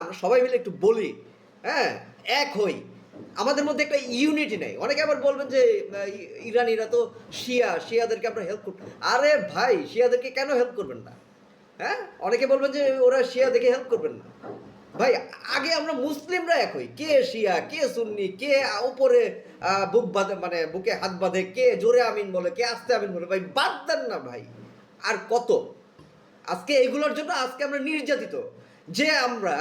আমরা সবাই মিলে একটু বলি, হ্যাঁ, এক হই। আমাদের মধ্যে একটা ইউনিটি নেই। অনেকে আবার বলবেন যে ইরানিরা তো শিয়াদেরকে আমরা হেল্প করব। আরে ভাই, শিয়াদেরকে কেন হেল্প করবেন না? হ্যাঁ? অনেকে বলবেন যে ওরা শিয়া দেখে হেল্প করবেন না। ভাই, আগে আমরা মুসলিমরা এক হই। কে শিয়া, কে সুন্নি, কে উপরে বুক বাঁধে, মানে বুকে হাত বাঁধে, কে জোরে আমিন বলে, কে আস্তে আমিন বলে। ভাই বাদ দেন না ভাই। আর কত? আজকে এগুলোর জন্য আজকে আমরা নির্যাতিত। যে আমরা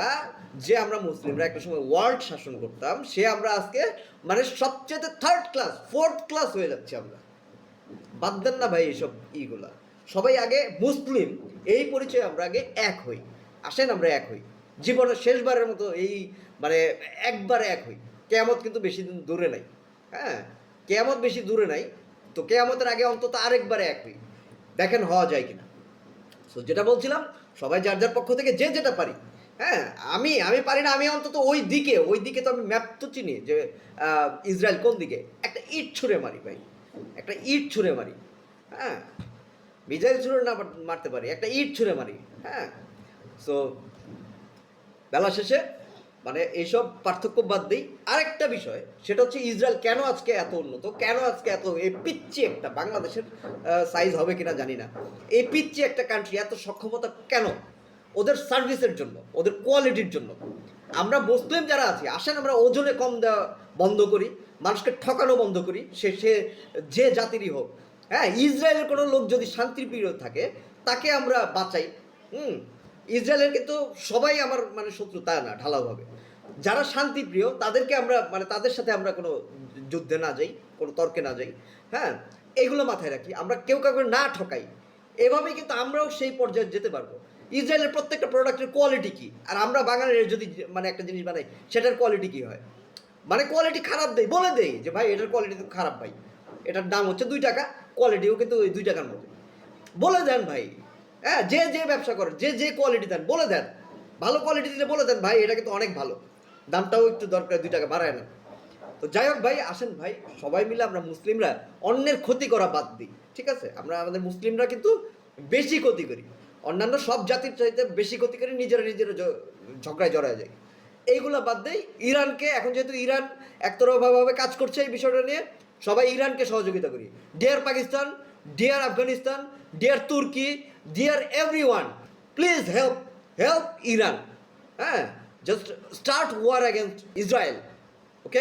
যে আমরা মুসলিমরা একটা সময় ওয়ার্ল্ড শাসন করতাম, সে আমরা আজকে মানে সবচেয়ে থার্ড ক্লাস, ফোর্থ ক্লাস হয়ে যাচ্ছি আমরা। বাদ দেন না ভাই এইসব ইগুলা। সবাই আগে মুসলিম, এই পরিচয়ে আমরা আগে এক হই। আসেন আমরা এক হই। জীবনের শেষবারের মতো এই মানে একবারে এক হই। কেয়ামত কিন্তু বেশি দিন দূরে নাই। হ্যাঁ, কেয়ামত বেশি দূরে নাই। তো কেয়ামতের আগে অন্তত আরেকবারে এক হই। দেখেন হওয়া যায় কিনা। সো যেটা বলছিলাম, সবাই যার যার পক্ষ থেকে যে যেটা পারি। হ্যাঁ, আমি আমি পারি না, আমি অন্তত ওই দিকে তো আমি ম্যাপ তো চিনি যে ইসরায়েল কোন দিকে। একটা ইট ছুঁড়ে মারি ভাই, একটা ইট ছুঁড়ে মারি। হ্যাঁ, মিসাইল ছুঁড়ে না মারতে পারি, একটা ইট ছুঁড়ে মারি। হ্যাঁ, সো বেলা শেষে মানে এইসব পার্থক্য বাদ দিই। আরেকটা বিষয়, সেটা হচ্ছে ইসরায়েল কেন আজকে এত উন্নত, কেন আজকে এত এই পিচ্ছি একটা, বাংলাদেশের সাইজ হবে কিনা জানি না, এই পিচ্ছি একটা কান্ট্রি এত সক্ষমতা কেন? ওদের সার্ভিসের জন্য, ওদের কোয়ালিটির জন্য। আমরা মুসলিম যারা আছি, আসেন আমরা ওজনে কম দেওয়া বন্ধ করি, মানুষকে ঠকানো বন্ধ করি, সে সে যে জাতিরই হোক। হ্যাঁ, ইসরায়েলের কোনো লোক যদি শান্তিপ্রিয় থাকে, তাকে আমরা বাঁচাই। হুম, ইসরায়েলের কিন্তু সবাই আমার মানে শত্রু তা না, ঢালাওভাবে। যারা শান্তিপ্রিয় তাদেরকে আমরা মানে তাদের সাথে আমরা কোনো যুদ্ধে না যাই, কোনো তর্কে না যাই। হ্যাঁ, এগুলো মাথায় রাখি, আমরা কেউ কাউকে না ঠকাই। এভাবেই কিন্তু আমরাও সেই পর্যায়ে যেতে পারবো। ইসরায়েলের প্রত্যেকটা প্রোডাক্টের কোয়ালিটি কী, আর আমরা বাঙালির যদি মানে একটা জিনিস বানাই, সেটার কোয়ালিটি কী হয়? মানে কোয়ালিটি খারাপ দেই, বলে দেই যে ভাই এটার কোয়ালিটি তো খারাপ ভাই, এটার দাম হচ্ছে 2 টাকা, কোয়ালিটিও কিন্তু ওই 2 টাকার মতো। বলে দেন ভাই। হ্যাঁ, যে যে ব্যবসা করেন, যে যে কোয়ালিটি দেন বলে দেন। ভালো কোয়ালিটি দিলে বলে দেন ভাই এটা কিন্তু অনেক ভালো, দামটাও একটু দরকার, 2 টাকা বাড়ায় না। তো যাই হোক ভাই, আসেন ভাই সবাই মিলে আমরা মুসলিমরা অন্যের ক্ষতি করা বাদ দিই। ঠিক আছে, আমরা আমাদের মুসলিমরা কিন্তু বেশি ক্ষতি করি, অন্যান্য সব জাতির চাইতে বেশি ক্ষতি করি, নিজেরা ঝগড়ায় জড়ায় যায়। এইগুলো বাদ দেই। ইরানকে এখন যেহেতু ইরান একতরফাভাবে কাজ করছে এই বিষয়টা নিয়ে, সবাই ইরানকে সহযোগিতা করি। Dear Pakistan, dear Afghanistan, dear Turkey, dear everyone, please help Iran. হ্যাঁ, just start war against Israel.